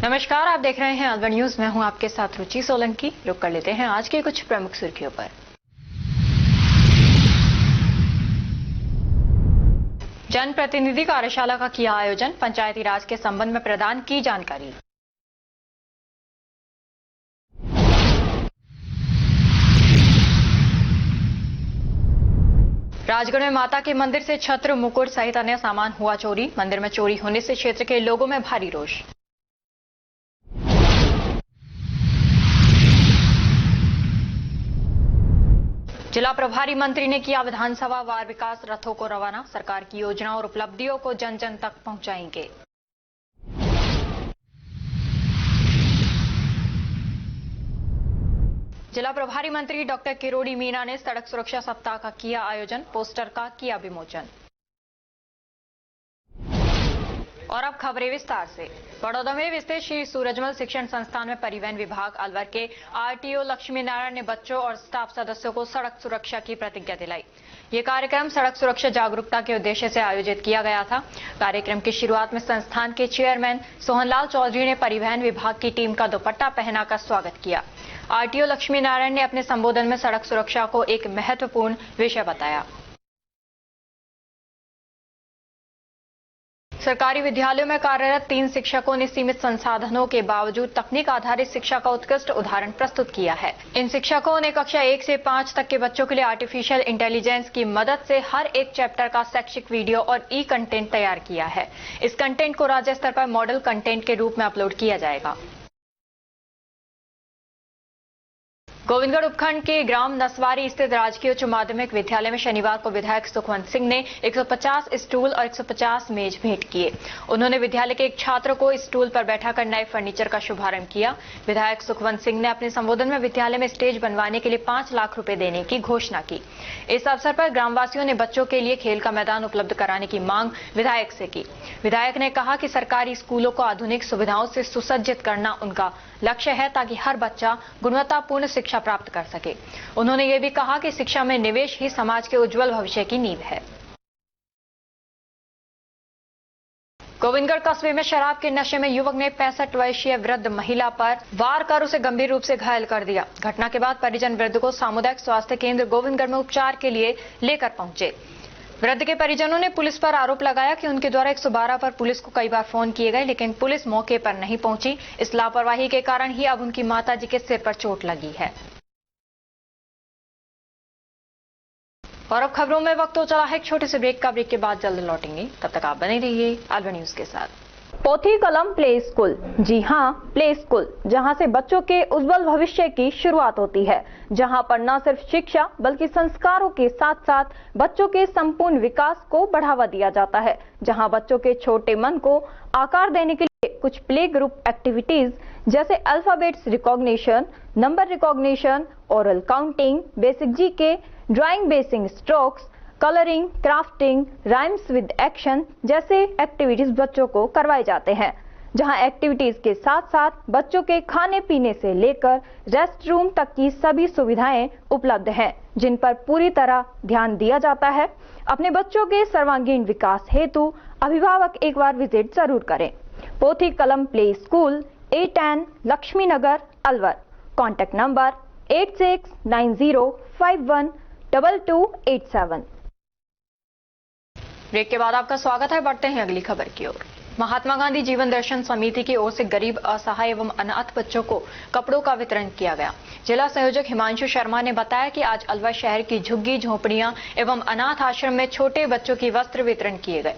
नमस्कार, आप देख रहे हैं अलवर न्यूज। मैं हूं आपके साथ रुचि सोलंकी। रुक कर लेते हैं आज की कुछ प्रमुख सुर्खियों पर। जनप्रतिनिधि कार्यशाला का किया आयोजन, पंचायती राज के संबंध में प्रदान की जानकारी। राजगढ़ में माता के मंदिर से छत्र, मुकुट सहित अन्य सामान हुआ चोरी। मंदिर में चोरी होने से क्षेत्र के लोगों में भारी रोष। जिला प्रभारी मंत्री ने किया विधानसभा वार विकास रथों को रवाना। सरकार की योजनाओं और उपलब्धियों को जन जन तक पहुंचाएंगे। जिला प्रभारी मंत्री डॉक्टर किरोड़ी मीना ने सड़क सुरक्षा सप्ताह का किया आयोजन, पोस्टर का किया विमोचन। और अब खबरें विस्तार से। बड़ौदा में स्थित श्री सूरजमल शिक्षण संस्थान में परिवहन विभाग अलवर के आरटीओ लक्ष्मी नारायण ने बच्चों और स्टाफ सदस्यों को सड़क सुरक्षा की प्रतिज्ञा दिलाई। ये कार्यक्रम सड़क सुरक्षा जागरूकता के उद्देश्य से आयोजित किया गया था। कार्यक्रम की शुरुआत में संस्थान के चेयरमैन सोहनलाल चौधरी ने परिवहन विभाग की टीम का दुपट्टा पहनाकर स्वागत किया। आरटीओ लक्ष्मी नारायण ने अपने संबोधन में सड़क सुरक्षा को एक महत्वपूर्ण विषय बताया। सरकारी विद्यालयों में कार्यरत 3 शिक्षकों ने सीमित संसाधनों के बावजूद तकनीक आधारित शिक्षा का उत्कृष्ट उदाहरण प्रस्तुत किया है। इन शिक्षकों ने कक्षा 1 से 5 तक के बच्चों के लिए आर्टिफिशियल इंटेलिजेंस की मदद से हर एक चैप्टर का शैक्षिक वीडियो और ई कंटेंट तैयार किया है। इस कंटेंट को राज्य स्तर पर मॉडल कंटेंट के रूप में अपलोड किया जाएगा। गोविंदगढ़ उपखंड के ग्राम नसवारी स्थित राजकीय उच्च माध्यमिक विद्यालय में शनिवार को विधायक सुखवंत सिंह ने 150 स्टूल और 150 मेज भेंट किए। उन्होंने विद्यालय के एक छात्र को स्टूल पर बैठाकर नए फर्नीचर का शुभारंभ किया। विधायक सुखवंत सिंह ने अपने संबोधन में विद्यालय में स्टेज बनवाने के लिए 5 लाख रुपए देने की घोषणा की। इस अवसर पर ग्रामवासियों ने बच्चों के लिए खेल का मैदान उपलब्ध कराने की मांग विधायक से की। विधायक ने कहा कि सरकारी स्कूलों को आधुनिक सुविधाओं से सुसज्जित करना उनका लक्ष्य है ताकि हर बच्चा गुणवत्तापूर्ण शिक्षा प्राप्त कर सके। उन्होंने ये भी कहा कि शिक्षा में निवेश ही समाज के उज्जवल भविष्य की नींव है। गोविंदगढ़ कस्बे में शराब के नशे में युवक ने 65 वर्षीय वृद्ध महिला पर वार कर उसे गंभीर रूप से घायल कर दिया। घटना के बाद परिजन वृद्ध को सामुदायिक स्वास्थ्य केंद्र गोविंदगढ़ में उपचार के लिए लेकर पहुंचे। वृद्ध के परिजनों ने पुलिस पर आरोप लगाया कि उनके द्वारा 112 पर पुलिस को कई बार फोन किए गए, लेकिन पुलिस मौके पर नहीं पहुंची। इस लापरवाही के कारण ही अब उनकी माताजी के सिर पर चोट लगी है। और अब खबरों में वक्त हो चला है एक छोटे से ब्रेक का। ब्रेक के बाद जल्द लौटेंगे, तब तक आप बने रहिए अलवर न्यूज के साथ। पोथी कलम प्ले स्कूल, जी हां, प्ले स्कूल, जहां से बच्चों के उज्जवल भविष्य की शुरुआत होती है, जहां पर न सिर्फ शिक्षा बल्कि संस्कारों के साथ साथ बच्चों के संपूर्ण विकास को बढ़ावा दिया जाता है, जहां बच्चों के छोटे मन को आकार देने के लिए कुछ प्ले ग्रुप एक्टिविटीज जैसे alphabets recognition, number recognition, oral counting, basic GK, drawing basic strokes, colouring, crafting, rhymes with action जैसे एक्टिविटीज बच्चों को करवाए जाते हैं, जहां एक्टिविटीज के साथ साथ बच्चों के खाने पीने से लेकर रेस्ट रूम तक की सभी सुविधाएं उपलब्ध हैं, जिन पर पूरी तरह ध्यान दिया जाता है। अपने बच्चों के सर्वांगीण विकास हेतु अभिभावक एक बार विजिट जरूर करें। Pothi Kalam play school, A10 Lakshmi Nagar, Alwar. Contact number 8690512287। Break के बाद आपका स्वागत है। बढ़ते हैं अगली खबर की ओर। महात्मा गांधी जीवन दर्शन समिति की ओर से गरीब, असहाय एवं अनाथ बच्चों को कपड़ों का वितरण किया गया। जिला संयोजक हिमांशु शर्मा ने बताया कि आज अलवर शहर की झुग्गी झोपड़ियां एवं अनाथ आश्रम में छोटे बच्चों की वस्त्र वितरण किए गए।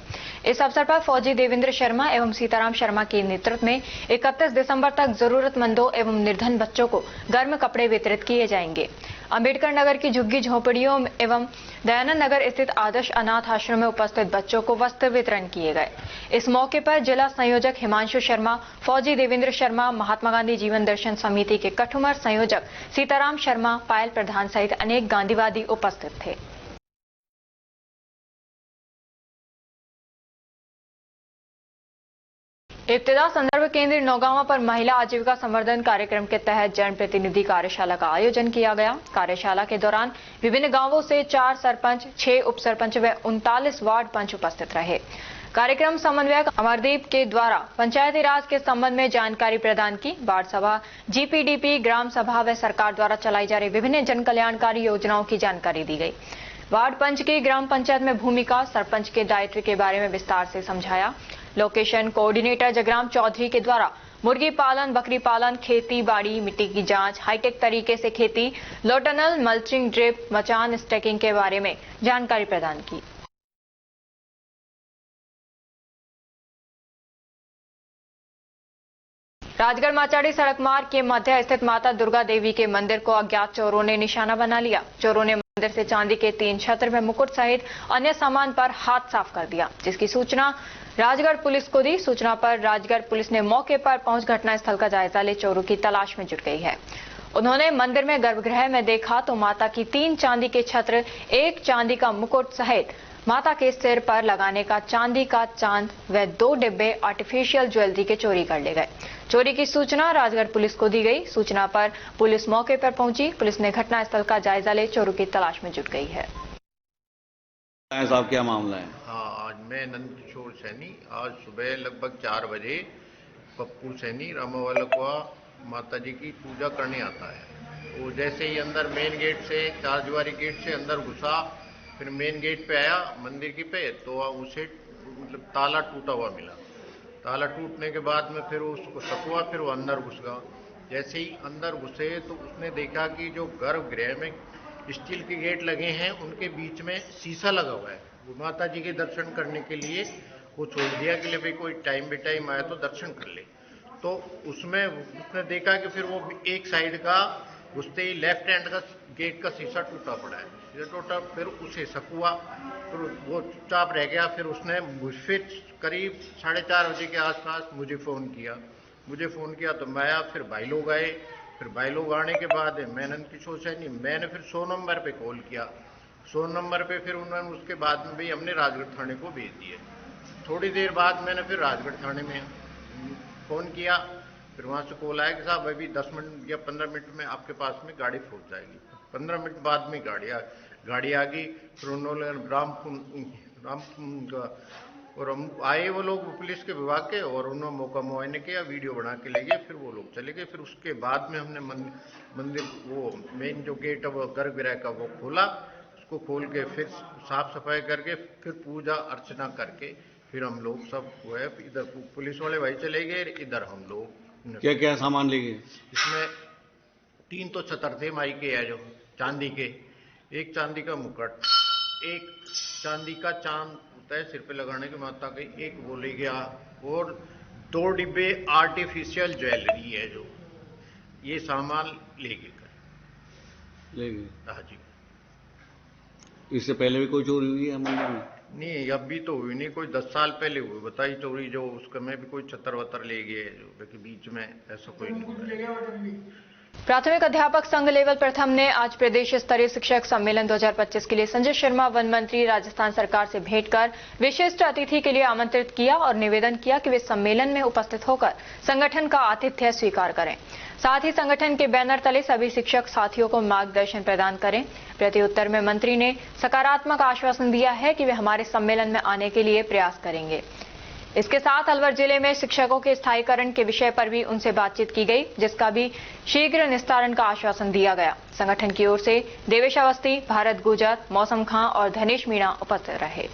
इस अवसर पर फौजी देवेंद्र शर्मा एवं सीताराम शर्मा के नेतृत्व में 31 दिसंबर तक जरूरतमंदों एवं निर्धन बच्चों को गर्म कपड़े वितरित किए जाएंगे। अंबेडकर नगर की झुग्गी झोपड़ियों एवं दयानंद नगर स्थित आदर्श अनाथ आश्रम में उपस्थित बच्चों को वस्त्र वितरण किए गए। इस मौके पर जिला संयोजक हिमांशु शर्मा, फौजी देवेंद्र शर्मा, महात्मा गांधी जीवन दर्शन समिति के कठुमर संयोजक सीताराम शर्मा, पायल प्रधान सहित अनेक गांधीवादी उपस्थित थे। इब्तिदा संदर्भ केंद्र नौगांवा पर महिला आजीविका संवर्धन कार्यक्रम के तहत जनप्रतिनिधि कार्यशाला का आयोजन किया गया। कार्यशाला के दौरान विभिन्न गांवों से 4 सरपंच, 6 उप सरपंच व 39 वार्ड पंच उपस्थित रहे। कार्यक्रम समन्वयक अमरदीप के द्वारा पंचायती राज के संबंध में जानकारी प्रदान की। वार्ड सभा, जीपीडीपी, ग्राम सभा व सरकार द्वारा चलाई जा रही विभिन्न जन कल्याणकारी योजनाओं की जानकारी दी गई। वार्ड पंच की ग्राम पंचायत में भूमिका, सरपंच के दायित्व के बारे में विस्तार से समझाया। लोकेशन कोऑर्डिनेटर जगराम चौधरी के द्वारा मुर्गी पालन, बकरी पालन, खेती बाड़ी, मिट्टी की जांच, हाईटेक तरीके से खेती, लो टनल, मल्चिंग, ड्रिप, मचान स्टैकिंग के बारे में जानकारी प्रदान की। राजगढ़ माचाड़ी सड़क मार्ग के मध्य स्थित माता दुर्गा देवी के मंदिर को अज्ञात चोरों ने निशाना बना लिया। चोरों ने मंदिर से चांदी के 3 छत्र में मुकुट सहित अन्य सामान पर हाथ साफ कर दिया, जिसकी सूचना राजगढ़ पुलिस को दी। सूचना पर राजगढ़ पुलिस ने मौके पर पहुंच घटनास्थल का जायजा ले चोरों की तलाश में जुट गई है। उन्होंने मंदिर में गर्भगृह में देखा तो माता की 3 चांदी के छत्र, 1 चांदी का मुकुट सहित माता के सिर पर लगाने का चांदी का चांद व 2 डिब्बे आर्टिफिशियल ज्वेलरी के चोरी कर ले गए। चोरी की सूचना राजगढ़ पुलिस को दी गई। सूचना पर पुलिस मौके पर पहुंची। पुलिस ने घटनास्थल का जायजा ले चोरों की तलाश में जुट गई है। साहब, क्या मामला है? हाँ, आज मैं नंद किशोर सैनी आज सुबह लगभग 4 बजे पप्पू सैनी रामावाला को माता जी की पूजा करने आता है। वो जैसे ही अंदर मेन गेट से, 4 दीवारी गेट से अंदर घुसा, फिर मेन गेट पे आया मंदिर की पे, तो उसे मतलब ताला टूटा हुआ मिला। ताला टूटने के बाद में फिर उसको सकुआ, फिर वो अंदर घुस गया। जैसे ही अंदर घुसे तो उसने देखा कि जो गर्भगृह में स्टील के गेट लगे हैं उनके बीच में शीशा लगा हुआ है। वो माता जी के दर्शन करने के लिए वो छोड़ दिया कि ले भाई कोई टाइम बे टाइम आया तो दर्शन कर ले। तो उसमें उसने देखा कि फिर वो एक साइड का घुसते ही लेफ्ट हैंड का गेट का शीशा टूटा पड़ा है। टूटा, फिर उसे सकुआ, फिर वो चुपचाप रह गया। फिर उसने फिर करीब 4:30 बजे के आसपास मुझे फ़ोन किया तो मैं आया। फिर भाई लोग आए। फिर भाई लोग आने के बाद मैं नंद किशोर सैनी, मैंने फिर 100 नंबर पे कॉल किया। 100 नंबर पे फिर उन्होंने उसके बाद में भी हमने राजगढ़ थाने को भेज दिए। थोड़ी देर बाद मैंने फिर राजगढ़ थाने में फ़ोन किया। फिर वहाँ से कॉल आया कि साहब अभी 10 मिनट या 15 मिनट में आपके पास में गाड़ी पहुँच जाएगी। 15 मिनट बाद में गाड़ी आ गई। फिर उन्होंने और हम आए वो लोग पुलिस के विभाग के, और उन्होंने मौका मुआयने किया, वीडियो बना के ले गए। फिर वो लोग चले गए। फिर उसके बाद में हमने मंदिर वो मेन जो गेट है वो गर्भगृह का वो खोला। उसको खोल के फिर साफ सफाई करके फिर पूजा अर्चना करके फिर हम लोग सब वो है इधर पुलिस वाले भाई चले गए, इधर हम लोग। क्या क्या सामान ले गए? इसमें 3 तो छतर थे माई के, है जो चांदी के, 1 चांदी का मुकुट, 1 चांदी का चांद होता है सिर पे लगाने के माता का, 1 वो ले गया, और 2 डिब्बे आर्टिफिशियल ज्वेलरी है जो, ये सामान ले गए। हाँ जी। इससे पहले भी कोई चोरी हुई है मंदिर में? नहीं, अभी तो हुई नहीं। कोई 10 साल पहले हुई बताई चोरी, जो उसका में भी कोई छतर वतर ले गए जो बीच में, ऐसा कोई नहीं। प्राथमिक अध्यापक संघ लेवल प्रथम ने आज प्रदेश स्तरीय शिक्षक सम्मेलन 2025 के लिए संजय शर्मा वन मंत्री राजस्थान सरकार से भेंट कर विशिष्ट अतिथि के लिए आमंत्रित किया और निवेदन किया कि वे सम्मेलन में उपस्थित होकर संगठन का आतिथ्य स्वीकार करें। साथ ही संगठन के बैनर तले सभी शिक्षक साथियों को मार्गदर्शन प्रदान करें। प्रत्युत्तर में मंत्री ने सकारात्मक आश्वासन दिया है कि वे हमारे सम्मेलन में आने के लिए प्रयास करेंगे। इसके साथ अलवर जिले में शिक्षकों के स्थायीकरण के विषय पर भी उनसे बातचीत की गई, जिसका भी शीघ्र निस्तारण का आश्वासन दिया गया। संगठन की ओर से देवेश अवस्थी, भारत गुजर, मौसम खां और धनेश मीणा उपस्थित रहे।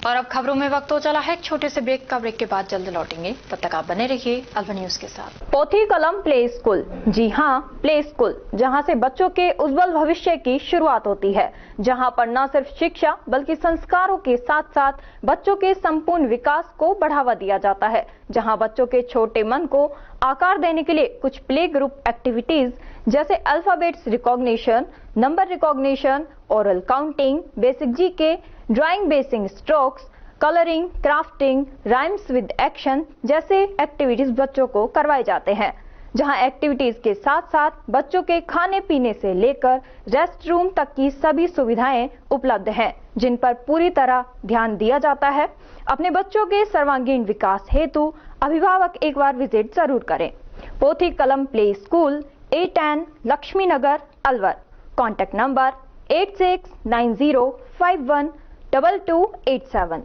और अब खबरों में वक्त हो चला है एक छोटे से ब्रेक का। ब्रेक के बाद जल्द लौटेंगे, तब तक आप बने रहिए अलवर न्यूज के साथ। पोथी कलम प्ले स्कूल, जी हां, प्ले स्कूल, जहां से बच्चों के उज्जवल भविष्य की शुरुआत होती है, जहां पर न सिर्फ शिक्षा बल्कि संस्कारों के साथ साथ बच्चों के संपूर्ण विकास को बढ़ावा दिया जाता है, जहां बच्चों के छोटे मन को आकार देने के लिए कुछ प्ले ग्रुप एक्टिविटीज जैसे alphabets recognition, number recognition, oral counting, basic GK, drawing basic strokes, colouring, crafting, rhymes with action जैसे एक्टिविटीज बच्चों को करवाए जाते हैं, जहां एक्टिविटीज के साथ साथ बच्चों के खाने पीने से लेकर रेस्ट रूम तक की सभी सुविधाएं उपलब्ध हैं, जिन पर पूरी तरह ध्यान दिया जाता है। अपने बच्चों के सर्वांगीण विकास हेतु अभिभावक एक बार विजिट जरूर करें। Pothi Kalam play school, A10 Lakshmi Nagar, Alwar. Contact number 8690512287।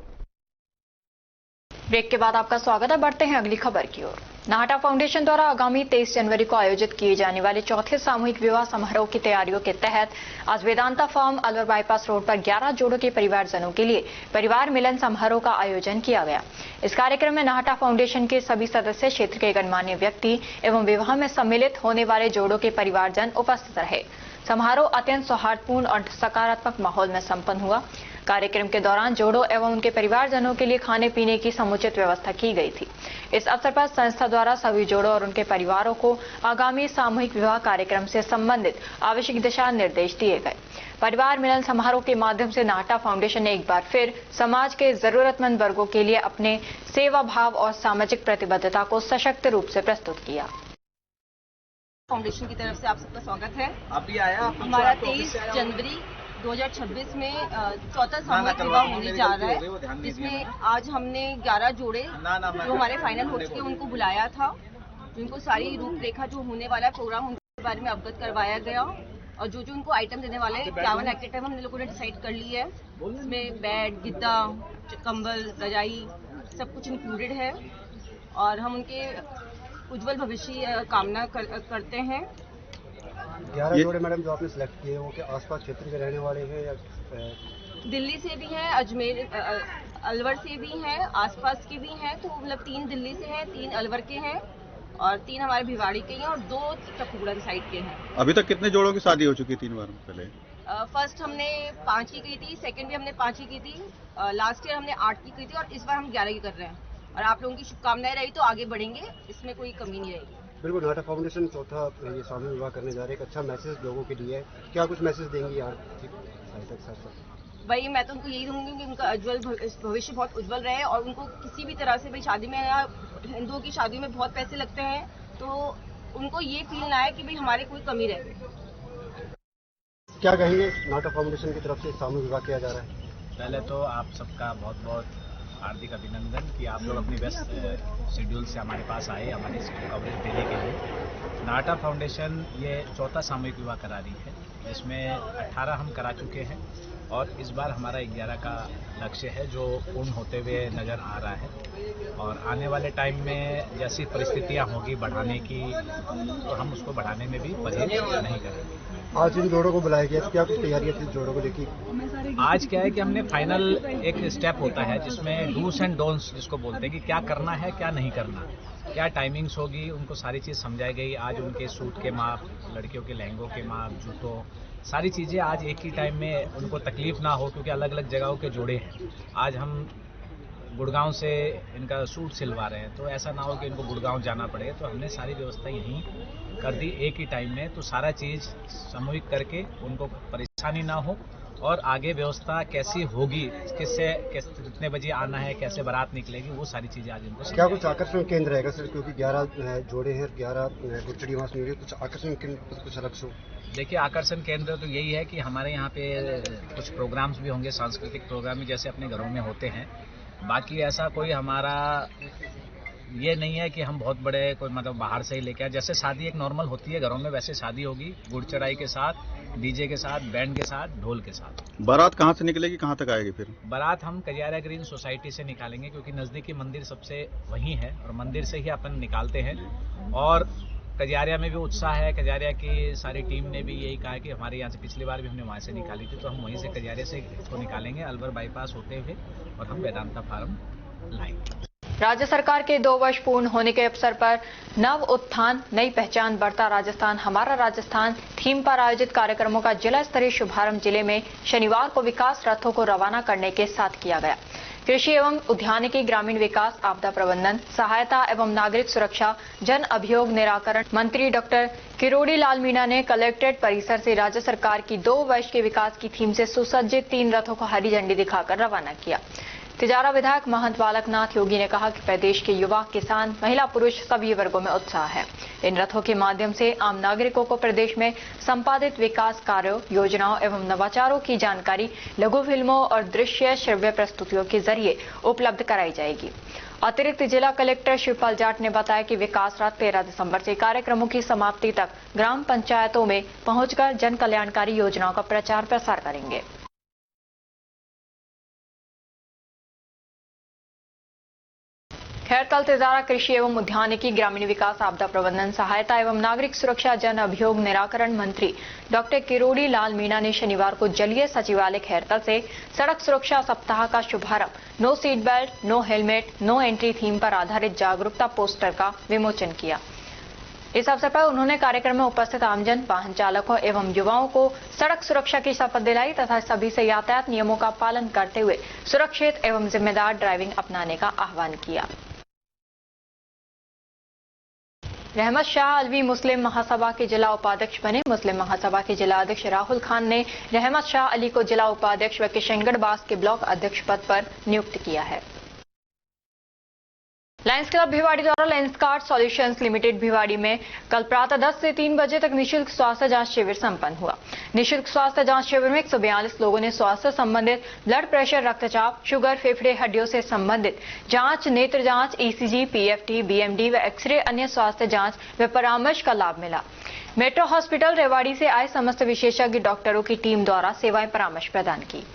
Break के बाद आपका स्वागत है। बढ़ते हैं अगली खबर की ओर। नाहटा फाउंडेशन द्वारा आगामी 23 जनवरी को आयोजित किए जाने वाले चौथे सामूहिक विवाह समारोह की तैयारियों के तहत आज Vedanta farm Alwar bypass road पर 11 जोड़ों के परिवारजनों के लिए परिवार मिलन समारोह का आयोजन किया गया। इस कार्यक्रम में नाहटा फाउंडेशन के सभी सदस्य, क्षेत्र के गणमान्य व्यक्ति एवं विवाह में सम्मिलित होने वाले जोड़ों के परिवारजन उपस्थित रहे। समारोह अत्यंत सौहार्दपूर्ण और सकारात्मक माहौल में संपन्न हुआ। कार्यक्रम के दौरान जोड़ों एवं उनके परिवारजनों के लिए खाने पीने की समुचित व्यवस्था की गई थी। इस अवसर पर संस्था द्वारा सभी जोड़ों और उनके परिवारों को आगामी सामूहिक विवाह कार्यक्रम से संबंधित आवश्यक दिशा निर्देश दिए गए। परिवार मिलन समारोह के माध्यम से नाहटा फाउंडेशन ने एक बार फिर समाज के जरूरतमंद वर्गों के लिए अपने सेवा भाव और सामाजिक प्रतिबद्धता को सशक्त रूप से प्रस्तुत किया। फाउंडेशन की तरफ से आप सबका स्वागत है। अभी आया हमारा 23 जनवरी 2026 में चौथा सामूहिक विवाह होने जा रहा है, जिसमें आज हमने 11 जोड़े जो हमारे फाइनल हो चुके उनको बुलाया था, जिनको सारी रूपरेखा जो होने वाला प्रोग्राम उनके बारे में अवगत करवाया गया और जो उनको आइटम देने वाले 51 आइटम हम लोगों ने डिसाइड कर ली है। इसमें बेड, गिद्दा, कंबल, रजाई सब कुछ इंक्लूडेड है और हम उनके उज्जवल भविष्य कामना करते हैं। 11 जोड़े मैडम जो आपने सिलेक्ट किए वो के आसपास क्षेत्र के रहने वाले हैं या दिल्ली से भी हैं, अजमेर अलवर से भी हैं, आसपास के भी हैं। तो मतलब 3 दिल्ली से हैं, 3 अलवर के हैं और 3 हमारे भिवाड़ी के हैं और 2 चकूड़न साइड के हैं। अभी तक कितने जोड़ों की शादी हो चुकी है 3 बार पहले? फर्स्ट हमने 5 की थी, सेकंड भी हमने 5 की थी, लास्ट ईयर हमने 8 की थी और इस बार हम 11 की कर रहे हैं। और आप लोगों की शुभकामनाएं रही तो आगे बढ़ेंगे, इसमें कोई कमी नहीं रहेगी। बिल्कुल, नाहटा फाउंडेशन चौथा ये सामूहिक विवाह करने जा रहे हैं। एक अच्छा मैसेज लोगों के लिए, क्या कुछ मैसेज देंगी यार? भाई मैं तो उनको यही दूंगी कि उनका उज्जवल भविष्य बहुत उज्जवल रहे और उनको किसी भी तरह से, भाई शादी में या हिंदुओं की शादी में बहुत पैसे लगते हैं तो उनको ये फील ना आए कि भाई हमारे कोई कमी रहे। क्या कहेंगे नाहटा फाउंडेशन की तरफ से सामूहिक विवाह किया जा रहा है? पहले तो आप सबका बहुत बहुत हार्दिक अभिनंदन कि आप लोग अपनी व्यस्त शेड्यूल से हमारे पास आए हमारे इसको कवरेज देने के लिए। नाहटा फाउंडेशन ये चौथा सामूहिक विवाह करा रही है, जिसमें 18 हम करा चुके हैं और इस बार हमारा 11 का लक्ष्य है जो पूर्ण होते हुए नज़र आ रहा है। और आने वाले टाइम में जैसी परिस्थितियां होगी बढ़ाने की तो हम उसको बढ़ाने में भी परहेज नहीं करेंगे। आज इन जोड़ों को बुलाया गया तो क्या कुछ तैयारियां थी जोड़ों को लेकर? आज क्या है कि हमने फाइनल एक स्टेप होता है जिसमें डूस एंड डोंट्स जिसको बोलते हैं कि क्या करना है क्या नहीं करना, क्या टाइमिंग्स होगी, उनको सारी चीज़ समझाई गई। आज उनके सूट के माप, लड़कियों के लहंगों के माप, जूतों, सारी चीज़ें आज एक ही टाइम में उनको तकलीफ ना हो, क्योंकि अलग अलग जगहों के जोड़े हैं। आज हम गुड़गांव से इनका सूट सिलवा रहे हैं तो ऐसा ना हो कि इनको गुड़गांव जाना पड़े, तो हमने सारी व्यवस्था यहीं कर दी एक ही टाइम में। तो सारा चीज़ सामूहिक करके उनको परेशानी ना हो और आगे व्यवस्था कैसी होगी, कितने बजे आना है, कैसे बारात निकलेगी, वो सारी चीज़ें आज इनको। क्या कुछ आकर्षण केंद्र रहेगा सर, क्योंकि 11 जोड़े हैं, 11 गुड़चड़ी वहाँ से कुछ आकर्षण केंद्र कुछ अलग से? देखिए, आकर्षण केंद्र तो यही है कि हमारे यहाँ पे कुछ प्रोग्राम्स भी होंगे, सांस्कृतिक प्रोग्राम भी जैसे अपने घरों में होते हैं। बाकी ऐसा कोई हमारा ये नहीं है कि हम बहुत बड़े कोई मतलब बाहर से ही लेके आए। जैसे शादी एक नॉर्मल होती है घरों में वैसे शादी होगी, गुड़ चढ़ाई के साथ, डीजे के साथ, बैंड के साथ, ढोल के साथ। बारात कहाँ से निकलेगी, कहाँ तक आएगी फिर? बारात हम कजियारा ग्रीन सोसाइटी से निकालेंगे क्योंकि नज़दीकी मंदिर सबसे वहीं है और मंदिर से ही अपन निकालते हैं। और कजियारिया में भी उत्साह है, कजियारिया की सारी टीम ने भी यही कहा कि हमारे यहाँ से पिछली बार भी हमने वहाँ से निकाली थी, तो हम वहीं से कजियारिया से इसको निकालेंगे अलवर बाईपास होते हुए और हम वेदांता फार्म लाएंगे। राज्य सरकार के 2 वर्ष पूर्ण होने के अवसर पर नव उत्थान नई पहचान बढ़ता राजस्थान हमारा राजस्थान थीम पर आयोजित कार्यक्रमों का जिला स्तरीय शुभारंभ जिले में शनिवार को विकास रथों को रवाना करने के साथ किया गया। कृषि एवं उद्यानिकी, ग्रामीण विकास, आपदा प्रबंधन, सहायता एवं नागरिक सुरक्षा, जन अभियोग निराकरण मंत्री डॉक्टर किरोड़ी लाल मीणा ने कलेक्ट्रेट परिसर से राज्य सरकार की 2 वर्ष के विकास की थीम से सुसज्जित 3 रथों को हरी झंडी दिखाकर रवाना किया। तिजारा विधायक महंत बालकनाथ योगी ने कहा कि प्रदेश के युवा, किसान, महिला, पुरुष सभी वर्गों में उत्साह है। इन रथों के माध्यम से आम नागरिकों को प्रदेश में संपादित विकास कार्यों, योजनाओं एवं नवाचारों की जानकारी लघु फिल्मों और दृश्य श्रव्य प्रस्तुतियों के जरिए उपलब्ध कराई जाएगी। अतिरिक्त जिला कलेक्टर शिवपाल जाट ने बताया कि विकास रथ 13 दिसंबर से कार्यक्रमों की समाप्ति तक ग्राम पंचायतों में पहुंचकर जन कल्याणकारी योजनाओं का प्रचार प्रसार करेंगे। खैरतल तिजारा कृषि एवं उद्यानिकी, ग्रामीण विकास, आपदा प्रबंधन, सहायता एवं नागरिक सुरक्षा, जन अभियोग निराकरण मंत्री डॉक्टर किरोड़ी लाल मीणा ने शनिवार को जलीय सचिवालय खैरतल से सड़क सुरक्षा सप्ताह का शुभारंभ no seat belt, no helmet, no entry theme पर आधारित जागरूकता पोस्टर का विमोचन किया। इस अवसर पर उन्होंने कार्यक्रम में उपस्थित आमजन, वाहन चालकों एवं युवाओं को सड़क सुरक्षा की शपथ दिलाई तथा सभी से यातायात नियमों का पालन करते हुए सुरक्षित एवं जिम्मेदार ड्राइविंग अपनाने का आह्वान किया। रहमत शाह अलवी मुस्लिम महासभा के जिला उपाध्यक्ष बने। मुस्लिम महासभा के जिला अध्यक्ष राहुल खान ने रहमत शाह अली को जिला उपाध्यक्ष व किशनगढ़ बास के ब्लॉक अध्यक्ष पद पर नियुक्त किया है। लायंस क्लब भिवाड़ी द्वारा Lions card solutions limited Bhiwadi में कल प्रातः 10 से 3 बजे तक निःशुल्क स्वास्थ्य जांच शिविर संपन्न हुआ। निःशुल्क स्वास्थ्य जांच शिविर में 142 लोगों ने स्वास्थ्य संबंधित ब्लड प्रेशर, रक्तचाप, शुगर, फेफड़े, हड्डियों से संबंधित जांच, नेत्र जांच, ईसीजी, पीएफटी, बीएमडी व एक्सरे, अन्य स्वास्थ्य जांच व परामर्श का लाभ मिला। मेट्रो हॉस्पिटल रेवाड़ी से आए समस्त विशेषज्ञ डॉक्टरों की टीम द्वारा सेवाएं परामर्श प्रदान की।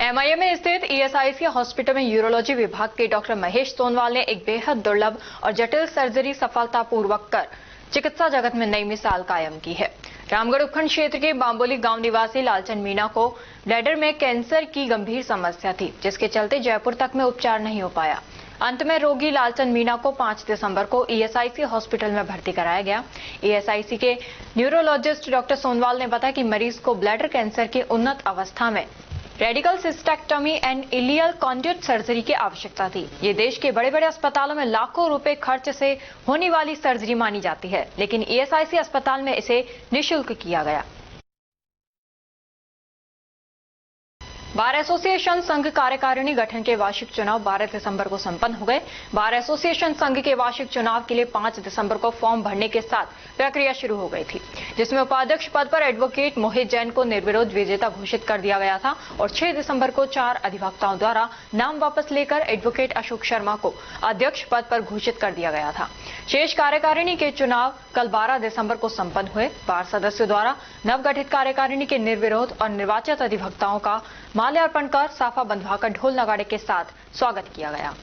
एमआईए में स्थित ईएसआईसी हॉस्पिटल में यूरोलॉजी विभाग के डॉक्टर महेश सोनवाल ने एक बेहद दुर्लभ और जटिल सर्जरी सफलतापूर्वक कर चिकित्सा जगत में नई मिसाल कायम की है। रामगढ़ उपखंड क्षेत्र के बांबोली गांव निवासी लालचंद मीणा को ब्लैडर में कैंसर की गंभीर समस्या थी, जिसके चलते जयपुर तक में उपचार नहीं हो पाया। अंत में रोगी लालचंद मीणा को 5 दिसंबर को ईएसआईसी हॉस्पिटल में भर्ती कराया गया। ईएसआईसी के न्यूरोलॉजिस्ट डॉक्टर सोनवाल ने बताया कि मरीज को ब्लैडर कैंसर की उन्नत अवस्था में radical cystectomy and ileal conduit surgery की आवश्यकता थी। ये देश के बड़े बड़े अस्पतालों में लाखों रुपए खर्च से होने वाली सर्जरी मानी जाती है, लेकिन ईएसआईसी अस्पताल में इसे निःशुल्क किया गया। बार एसोसिएशन संघ कार्यकारिणी गठन के वार्षिक चुनाव 12 दिसंबर को संपन्न हो गए। बार एसोसिएशन संघ के वार्षिक चुनाव के लिए 5 दिसंबर को फॉर्म भरने के साथ प्रक्रिया शुरू हो गई थी, जिसमें उपाध्यक्ष पद पर एडवोकेट मोहित जैन को निर्विरोध विजेता घोषित कर दिया गया था और 6 दिसंबर को 4 अधिवक्ताओं द्वारा नाम वापस लेकर एडवोकेट अशोक शर्मा को अध्यक्ष पद पर घोषित कर दिया गया था। शेष कार्यकारिणी के चुनाव कल 12 दिसंबर को संपन्न हुए। बार सदस्यों द्वारा नवगठित कार्यकारिणी के निर्विरोध और निर्वाचित अधिवक्ताओं का माल्यार्पण कर साफा बंधवाकर ढोल नगाड़े के साथ स्वागत किया गया।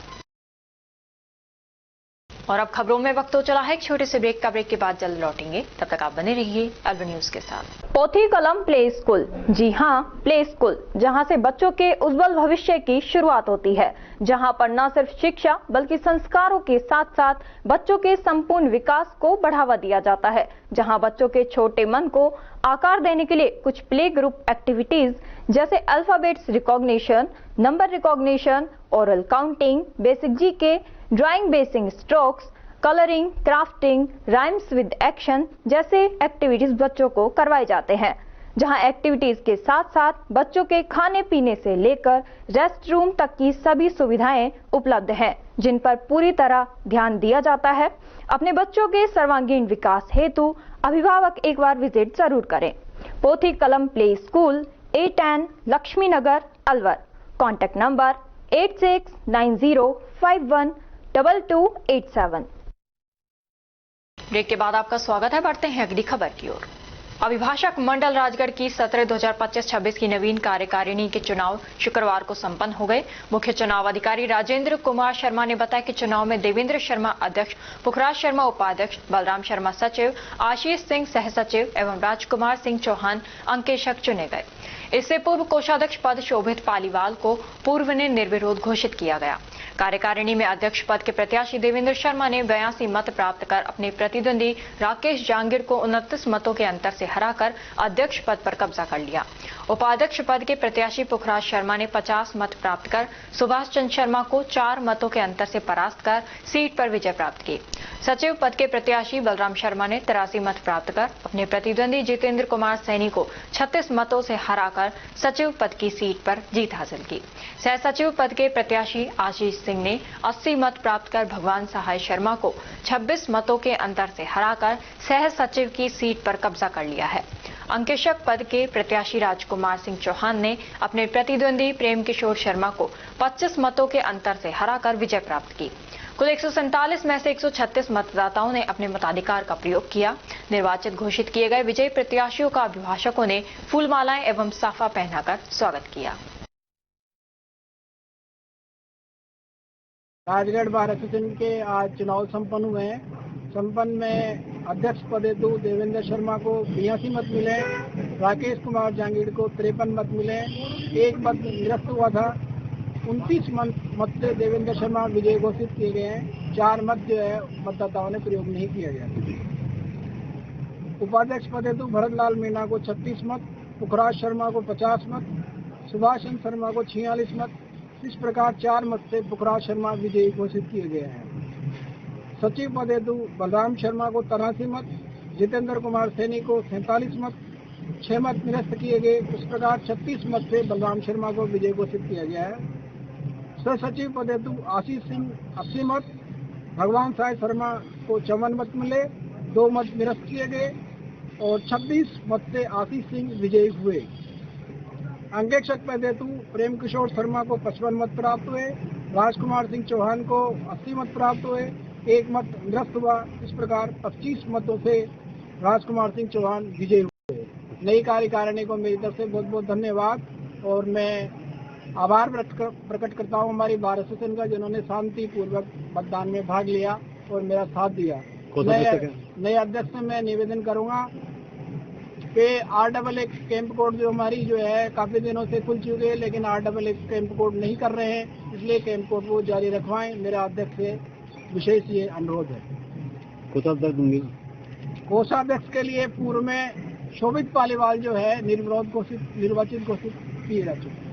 और अब खबरों में वक्त हो चला है एक छोटे से ब्रेक का। ब्रेक के बाद जल्द लौटेंगे, तब तक आप बने रहिए अलवर न्यूज के साथ। पोथी कलम प्ले स्कूल, जी हां, प्ले स्कूल, जहां से बच्चों के उज्जवल भविष्य की शुरुआत होती है, जहां पर न सिर्फ शिक्षा बल्कि संस्कारों के साथ साथ बच्चों के संपूर्ण विकास को बढ़ावा दिया जाता है, जहां बच्चों के छोटे मन को आकार देने के लिए कुछ प्ले ग्रुप एक्टिविटीज जैसे alphabets recognition, number recognition, oral counting, basic GK, drawing basic strokes, colouring, crafting, rhymes with action जैसे एक्टिविटीज बच्चों को करवाए जाते हैं, जहां एक्टिविटीज के साथ साथ बच्चों के खाने पीने से लेकर रेस्ट रूम तक की सभी सुविधाएं उपलब्ध हैं, जिन पर पूरी तरह ध्यान दिया जाता है। अपने बच्चों के सर्वांगीण विकास हेतु अभिभावक एक बार विजिट जरूर करें। Pothi Kalam play school, A10 Lakshmi Nagar, Alwar. Contact number 8690512287। Break के बाद आपका स्वागत है। बढ़ते हैं अगली खबर की ओर। अभिभाषक मंडल राजगढ़ की सत्र 2025-26 की नवीन कार्यकारिणी के चुनाव शुक्रवार को संपन्न हो गए। मुख्य चुनाव अधिकारी राजेंद्र कुमार शर्मा ने बताया कि चुनाव में देवेंद्र शर्मा अध्यक्ष, पुखराज शर्मा उपाध्यक्ष, बलराम शर्मा सचिव, आशीष सिंह सह सचिव एवं राजकुमार सिंह चौहान अंकेशक चुने गए। इससे पूर्व कोषाध्यक्ष पद शोभित पालीवाल को पूर्व ने निर्विरोध घोषित किया गया। कार्यकारिणी में अध्यक्ष पद के प्रत्याशी देवेंद्र शर्मा ने 82 मत प्राप्त कर अपने प्रतिद्वंदी राकेश जांगीर को 29 मतों के अंतर से हराकर अध्यक्ष पद पर कब्जा कर लिया। उपाध्यक्ष पद के प्रत्याशी पुखराज शर्मा ने 50 मत प्राप्त कर सुभाष चंद्र शर्मा को 4 मतों के अंतर से परास्त कर सीट पर विजय प्राप्त की। सचिव पद के प्रत्याशी बलराम शर्मा ने 83 मत प्राप्त कर अपने प्रतिद्वंदी जितेंद्र कुमार सैनी को 36 मतों से हराकर सचिव पद की सीट पर जीत हासिल की। सह सचिव पद के प्रत्याशी आशीष सिंह ने 80 मत प्राप्त कर भगवान सहाय शर्मा को 26 मतों के अंतर से हराकर सह सचिव की सीट पर कब्जा कर लिया है। अंकेशक पद के प्रत्याशी राजकुमार सिंह चौहान ने अपने प्रतिद्वंदी प्रेम किशोर शर्मा को 25 मतों के अंतर से हराकर विजय प्राप्त की। कुल 147 में से 136 मतदाताओं ने अपने मताधिकार का प्रयोग किया। निर्वाचित घोषित किए गए विजयी प्रत्याशियों का अभिभाषकों ने फूलमालाएं एवं साफा पहनाकर स्वागत किया। राजगढ़ बार एसोसिएशन के आज चुनाव संपन्न हुए हैं। संपन्न में अध्यक्ष पद हेतु देवेंद्र शर्मा को 82 मत मिले, राकेश कुमार जांगीड़ को 53 मत मिले, 1 मत निरस्त हुआ था। 29 मत से देवेंद्र शर्मा विजय घोषित किए गए हैं। 4 मत जो है मतदाताओं ने प्रयोग नहीं किया गया। उपाध्यक्ष पद हेतु भरतलाल मीणा को 36 मत, पुखराज शर्मा को 50 मत, सुभाष चंद्र शर्मा को 46 मत। इस प्रकार 4 मत से पुखराज शर्मा विजयी घोषित किए गए हैं। सचिव पद हेतु बलराम शर्मा को 83 मत, जितेंद्र कुमार सैनी को 47 मत, 6 मत निरस्त किए गए। इस प्रकार 36 मत से बलराम शर्मा को विजयी घोषित किया गया है। सह सचिव पद हेतु आशीष सिंह 80 मत, भगवान साय शर्मा को 54 मत मिले, 2 मत निरस्त किए गए और 26 मत से आशीष सिंह विजयी हुए। अंकेक्षक पद हेतु प्रेम किशोर शर्मा को 55 मत प्राप्त हुए, राजकुमार सिंह चौहान को 80 मत प्राप्त हुए, 1 मत निरस्त हुआ। इस प्रकार 25 मतों से राजकुमार सिंह चौहान विजयी हुए। नई कार्यकारिणी को मेरी तरफ से बहुत बहुत धन्यवाद और मैं आभार प्रकट करता हूं हमारी बार एसोसिएशन का, जिन्होंने शांतिपूर्वक मतदान में भाग लिया और मेरा साथ दिया। नए अध्यक्ष से मैं निवेदन करूंगा कि RXXX कैंप कोड जो हमारी जो है काफी दिनों से खुल चुके हैं, लेकिन RXXX कैंप कोड नहीं कर रहे हैं, इसलिए कैंप कोड को जारी रखवाएं। मेरा अध्यक्ष से विशेष ये अनुरोध है। कोषाध्यक्ष के लिए पूर्व में शोभित पालीवाल जो है निर्वाचित घोषित किए जा चुके हैं।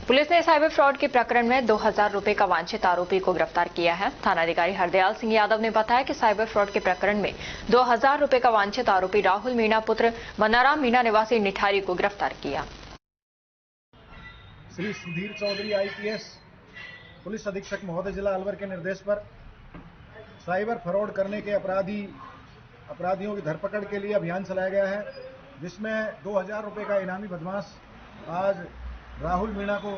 पुलिस ने साइबर फ्रॉड के प्रकरण में 2000 रुपए का वांछित आरोपी को गिरफ्तार किया है। थानाधिकारी हरदयाल सिंह यादव ने बताया कि साइबर फ्रॉड के प्रकरण में 2000 रुपए का वांछित आरोपी राहुल मीणा पुत्र वनाराम मीणा निवासी निठारी को गिरफ्तार किया। श्री सुधीर चौधरी IPS पुलिस अधीक्षक महोदय जिला अलवर के निर्देश पर साइबर फ्रॉड करने के अपराधियों की धरपकड़ के लिए अभियान चलाया गया है, जिसमें 2000 रुपए का इनामी बदमाश आज राहुल मीणा को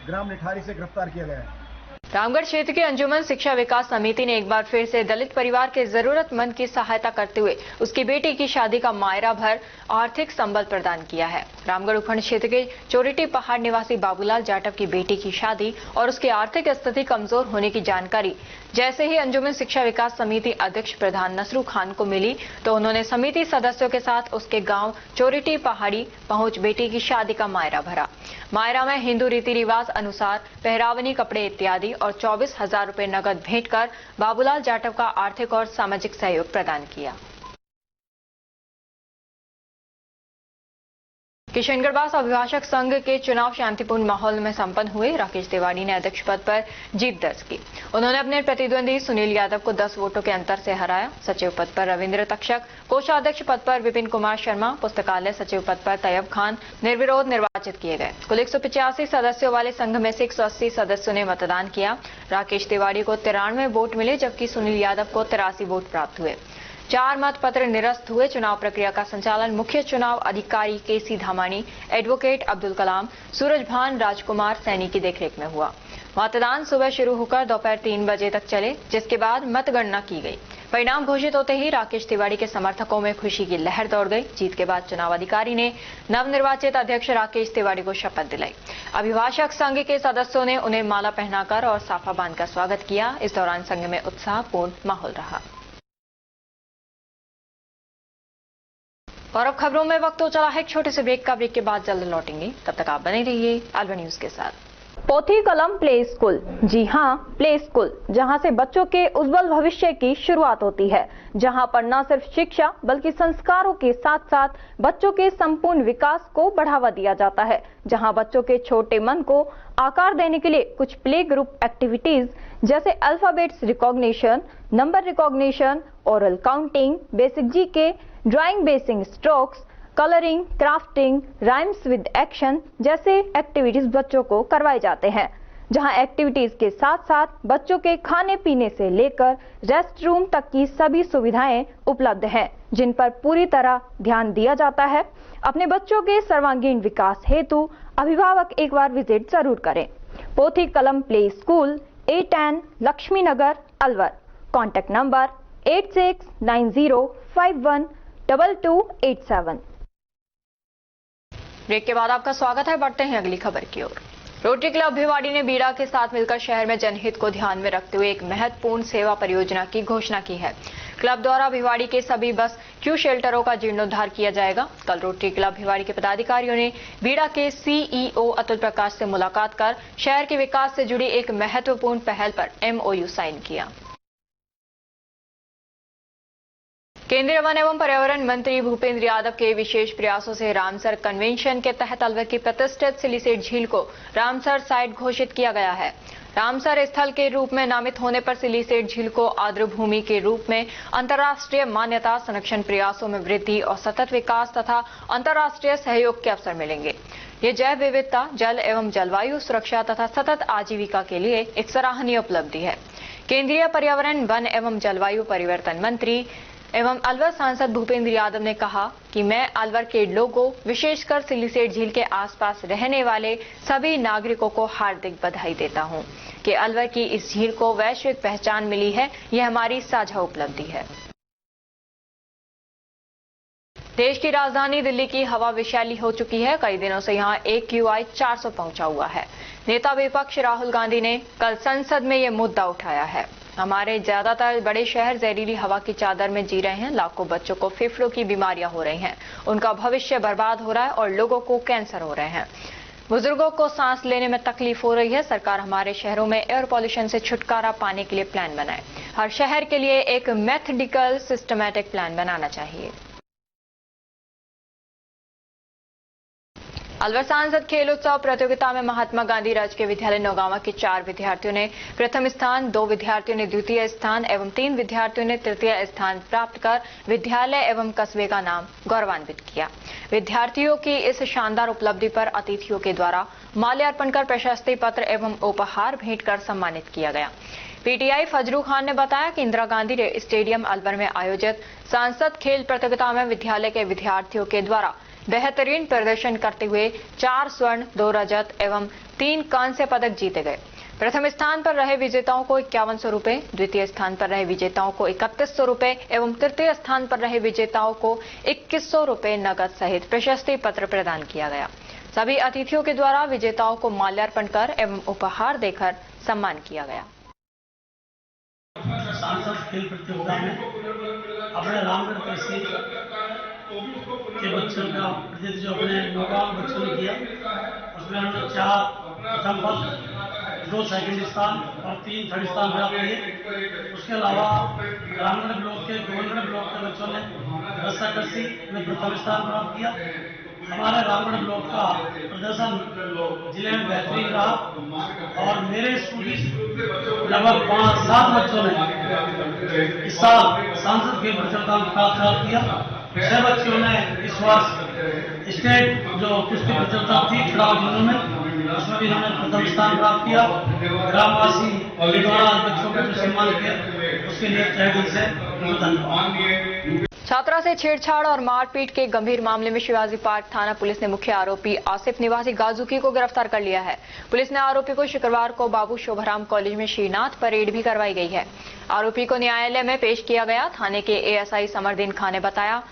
ग्राम निठारी से गिरफ्तार किया गया है। रामगढ़ क्षेत्र की अंजुमन शिक्षा विकास समिति ने एक बार फिर से दलित परिवार के जरूरतमंद की सहायता करते हुए उसकी बेटी की शादी का मायरा भर आर्थिक संबल प्रदान किया है। रामगढ़ उपखंड क्षेत्र के चोरिटी पहाड़ निवासी बाबूलाल जाटव की बेटी की शादी और उसकी आर्थिक स्थिति कमजोर होने की जानकारी जैसे ही अंजुमन शिक्षा विकास समिति अध्यक्ष प्रधान नसरू खान को मिली तो उन्होंने समिति सदस्यों के साथ उसके गांव चोरिटी पहाड़ी पहुंच बेटी की शादी का मायरा भरा। मायरा में हिंदू रीति रिवाज अनुसार पहरावनी, कपड़े इत्यादि और 24,000 रुपए नगद भेंट कर बाबूलाल जाटव का आर्थिक और सामाजिक सहयोग प्रदान किया। किशनगढ़ बास अभिभाषक संघ के चुनाव शांतिपूर्ण माहौल में संपन्न हुए। राकेश तिवारी ने अध्यक्ष पद पर जीत दर्ज की। उन्होंने अपने प्रतिद्वंदी सुनील यादव को 10 वोटों के अंतर से हराया। सचिव पद पर रविंद्र तक्षक, कोषाध्यक्ष पद पर विपिन कुमार शर्मा, पुस्तकालय सचिव पद पर तैयब खान निर्विरोध निर्वाचित किए गए। कुल 185 सदस्यों वाले संघ में से 180 सदस्यों ने मतदान किया। राकेश तिवारी को 93 वोट मिले, जबकि सुनील यादव को 83 वोट प्राप्त हुए। 4 मत पत्र निरस्त हुए। चुनाव प्रक्रिया का संचालन मुख्य चुनाव अधिकारी KC धामानी, एडवोकेट अब्दुल कलाम, सूरजभान राजकुमार सैनी की देखरेख में हुआ। मतदान सुबह शुरू होकर दोपहर 3 बजे तक चले, जिसके बाद मतगणना की गई। परिणाम घोषित होते ही राकेश तिवारी के समर्थकों में खुशी की लहर दौड़ गई। जीत के बाद चुनाव अधिकारी ने नवनिर्वाचित अध्यक्ष राकेश तिवारी को शपथ दिलाई। अभिभाषक संघ के सदस्यों ने उन्हें माला पहनाकर और साफा बांधकर स्वागत किया। इस दौरान संघ में उत्साहपूर्ण माहौल रहा। और अब खबरों में वक्त हो चला है एक छोटे से ब्रेक का। ब्रेक के बाद जल्द लौटेंगे, तब तक आप बने रहिए अलवर न्यूज के साथ। पोथी कलम प्ले स्कूल, जी हां, प्ले स्कूल, जहां से बच्चों के उज्जवल भविष्य की शुरुआत होती है, जहां पर न सिर्फ शिक्षा बल्कि संस्कारों के साथ साथ बच्चों के संपूर्ण विकास को बढ़ावा दिया जाता है, जहां बच्चों के छोटे मन को आकार देने के लिए कुछ प्ले ग्रुप एक्टिविटीज जैसे alphabets recognition, number recognition, oral counting, basic GK, drawing basic strokes, colouring, crafting, rhymes with action जैसे एक्टिविटीज बच्चों को करवाए जाते हैं। जहां एक्टिविटीज के साथ साथ बच्चों के खाने पीने से लेकर रेस्ट रूम तक की सभी सुविधाएं उपलब्ध हैं, जिन पर पूरी तरह ध्यान दिया जाता है। अपने बच्चों के सर्वांगीण विकास हेतु अभिभावक एक बार विजिट जरूर करें। Pothi Kalam play school, A10 Lakshmi Nagar, Alwar. Contact number 8690512287। Break के बाद आपका स्वागत है। बढ़ते हैं अगली खबर की ओर। रोटरी क्लब भिवाड़ी ने बीड़ा के साथ मिलकर शहर में जनहित को ध्यान में रखते हुए एक महत्वपूर्ण सेवा परियोजना की घोषणा की है। क्लब द्वारा भिवाड़ी के सभी बस क्यू शेल्टरों का जीर्णोद्धार किया जाएगा। कल रोटरी क्लब भिवाड़ी के पदाधिकारियों ने बीड़ा के CEO अतुल प्रकाश से मुलाकात कर शहर के विकास से जुड़ी एक महत्वपूर्ण पहल पर MOU साइन किया। केंद्रीय वन एवं पर्यावरण मंत्री भूपेंद्र यादव के विशेष प्रयासों से रामसर कन्वेंशन के तहत अलवर की प्रतिष्ठित सिलीसेट झील को रामसर साइट घोषित किया गया है। रामसर स्थल के रूप में नामित होने पर सिलीसेट झील को आर्द्र भूमि के रूप में अंतर्राष्ट्रीय मान्यता, संरक्षण प्रयासों में वृद्धि और सतत विकास तथा अंतर्राष्ट्रीय सहयोग के अवसर मिलेंगे। ये जैव विविधता, जल एवं जलवायु सुरक्षा तथा सतत आजीविका के लिए एक सराहनीय उपलब्धि है। केंद्रीय पर्यावरण, वन एवं जलवायु परिवर्तन मंत्री एवं अलवर सांसद भूपेंद्र यादव ने कहा कि मैं अलवर के लोगों, विशेषकर सिलीसेट झील के आसपास रहने वाले सभी नागरिकों को हार्दिक बधाई देता हूं कि अलवर की इस झील को वैश्विक पहचान मिली है। यह हमारी साझा उपलब्धि है। देश की राजधानी दिल्ली की हवा विषैली हो चुकी है। कई दिनों से यहां AQI 400 पहुंचा हुआ है। नेता विपक्ष राहुल गांधी ने कल संसद में यह मुद्दा उठाया है। हमारे ज्यादातर बड़े शहर जहरीली हवा की चादर में जी रहे हैं। लाखों बच्चों को फेफड़ों की बीमारियां हो रही हैं, उनका भविष्य बर्बाद हो रहा है और लोगों को कैंसर हो रहे हैं। बुजुर्गों को सांस लेने में तकलीफ हो रही है। सरकार हमारे शहरों में एयर पॉल्यूशन से छुटकारा पाने के लिए प्लान बनाए। हर शहर के लिए एक मेथडिकल सिस्टमैटिक प्लान बनाना चाहिए। अलवर सांसद खेल उत्सव प्रतियोगिता में महात्मा गांधी राजकीय विद्यालय नौगांवा के 4 विद्यार्थियों ने प्रथम स्थान, 2 विद्यार्थियों ने द्वितीय स्थान एवं 3 विद्यार्थियों ने तृतीय स्थान प्राप्त कर विद्यालय एवं कस्बे का नाम गौरवान्वित किया। विद्यार्थियों की इस शानदार उपलब्धि पर अतिथियों के द्वारा माल्यार्पण कर प्रशस्ति पत्र एवं उपहार भेंट कर सम्मानित किया गया। PTI फजरू खान ने बताया कि इंदिरा गांधी स्टेडियम अलवर में आयोजित सांसद खेल प्रतियोगिता में विद्यालय के विद्यार्थियों के द्वारा बेहतरीन प्रदर्शन करते हुए 4 स्वर्ण, 2 रजत एवं 3 कांस्य पदक जीते गए। प्रथम स्थान पर रहे विजेताओं को 5100 रुपए, द्वितीय स्थान पर रहे विजेताओं को 3100 रुपए एवं तृतीय स्थान पर रहे विजेताओं को 2100 रुपए नगद सहित प्रशस्ति पत्र प्रदान किया गया। सभी अतिथियों के द्वारा विजेताओं को माल्यार्पण कर एवं उपहार देकर सम्मान किया गया। सांसद खेल प्रतियोगिता में अपने रामगढ़ तहसील के बच्चों का प्रतिनिधित्व जो अपने नौगांव बच्चों ने किया, उसमें हमने 4 प्रथम पद, 2 सेकंड स्थान और 3 थर्ड स्थान प्राप्त किए। उसके अलावा रामगढ़ ब्लॉक के गोविंदगढ़ ब्लॉक के बच्चों ने रस्साकसी में प्रथम स्थान प्राप्त किया। हमारे रामगढ़ ब्लॉक का प्रदर्शन जिले में बेहतरीन रहा और मेरे स्कूल लगभग 5-7 बच्चों ने इस साल सांसद खेल प्रतियोगिता में प्राप्त किया। 6 बच्चों ने इस वर्ष स्टेट जो कुश्ती प्रतियोगिता थी चुनाव जिलों में, उसमें भी उन्होंने प्रथम स्थान प्राप्त किया। ग्रामवासी के द्वारा बच्चों को जो सम्मान किया, उसके लिए तहे दिल से धन्यवाद। छात्रा से छेड़छाड़ और मारपीट के गंभीर मामले में शिवाजी पार्क थाना पुलिस ने मुख्य आरोपी आसिफ निवासी गाजूकी को गिरफ्तार कर लिया है। पुलिस ने आरोपी को शुक्रवार को बाबू शोभाराम कॉलेज में श्रीनाथ परेड भी करवाई गई है। आरोपी को न्यायालय में पेश किया गया। थाने के ASI समरदीन खान ने बताया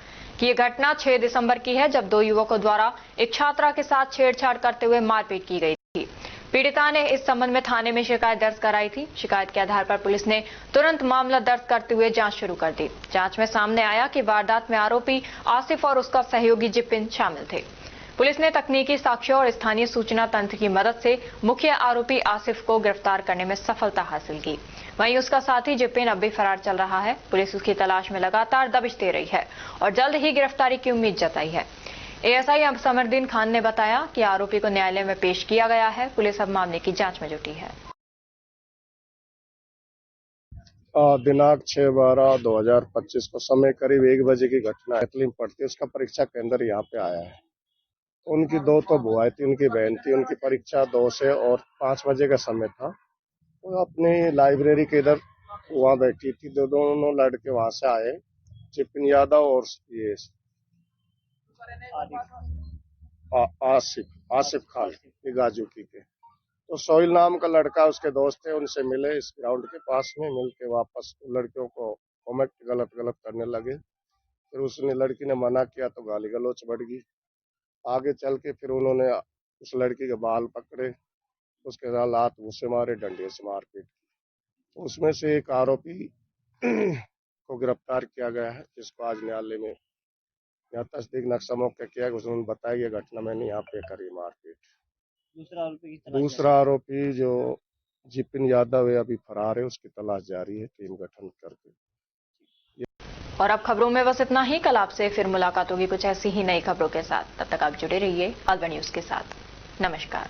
कि ये घटना 6 दिसंबर की है, जब 2 युवकों द्वारा एक छात्रा के साथ छेड़छाड़ करते हुए मारपीट की गई थी। पीड़िता ने इस संबंध में थाने में शिकायत दर्ज कराई थी। शिकायत के आधार पर पुलिस ने तुरंत मामला दर्ज करते हुए जांच शुरू कर दी। जांच में सामने आया कि वारदात में आरोपी आसिफ और उसका सहयोगी जिपिन शामिल थे। पुलिस ने तकनीकी साक्ष्यों और स्थानीय सूचना तंत्र की मदद से मुख्य आरोपी आसिफ को गिरफ्तार करने में सफलता हासिल की। वहीं उसका साथी जिपिन अब भी फरार चल रहा है। पुलिस उसकी तलाश में लगातार दबिश दे रही है और जल्द ही गिरफ्तारी की उम्मीद जताई है। ASI समरदीन खान ने बताया कि आरोपी को न्यायालय में पेश किया गया है। पुलिस अब मामले की जांच में जुटी है। दिनांक 6/12/2025 को समय करीब 1 बजे की घटना है। पढ़ती उसका परीक्षा केंद्र यहाँ पे आया है। उनकी 2 तो बुआई थी, उनकी बहन थी, उनकी परीक्षा 2 से और 5 बजे का समय था। वो अपनी लाइब्रेरी के इधर वहाँ बैठी थी, दोनों लड़के वहां से आए, चिपिन यादव और ये आसिफ खान, ये गाजूकी के। तो सोहिल नाम का लड़का उसके दोस्त थे, उनसे मिले इस ग्राउंड के पास में, मिल के वापस लड़कियों को कॉमेंट गलत करने लगे। फिर उसने लड़की ने मना किया तो गाली गलौच बढ़ गई। आगे चल के फिर उन्होंने उस लड़की के बाल पकड़े, उसके साथ लात घूंसे मारे, डंडे से मारपीट की। उसमें से एक आरोपी को गिरफ्तार किया गया है, जिसको आज न्यायालय में यहाँ तस्दीक नक्शा मौके किया, उन्होंने बताया ये घटना मैंने यहाँ पे करी मारपीट। दूसरा आरोपी जो जिपिन यादव है अभी फरार है, उसकी तलाश जारी है टीम गठन करके। और अब खबरों में बस इतना ही। कल आपसे फिर मुलाकात होगी कुछ ऐसी ही नई खबरों के साथ। तब तक आप जुड़े रहिए अलवर न्यूज के साथ। नमस्कार।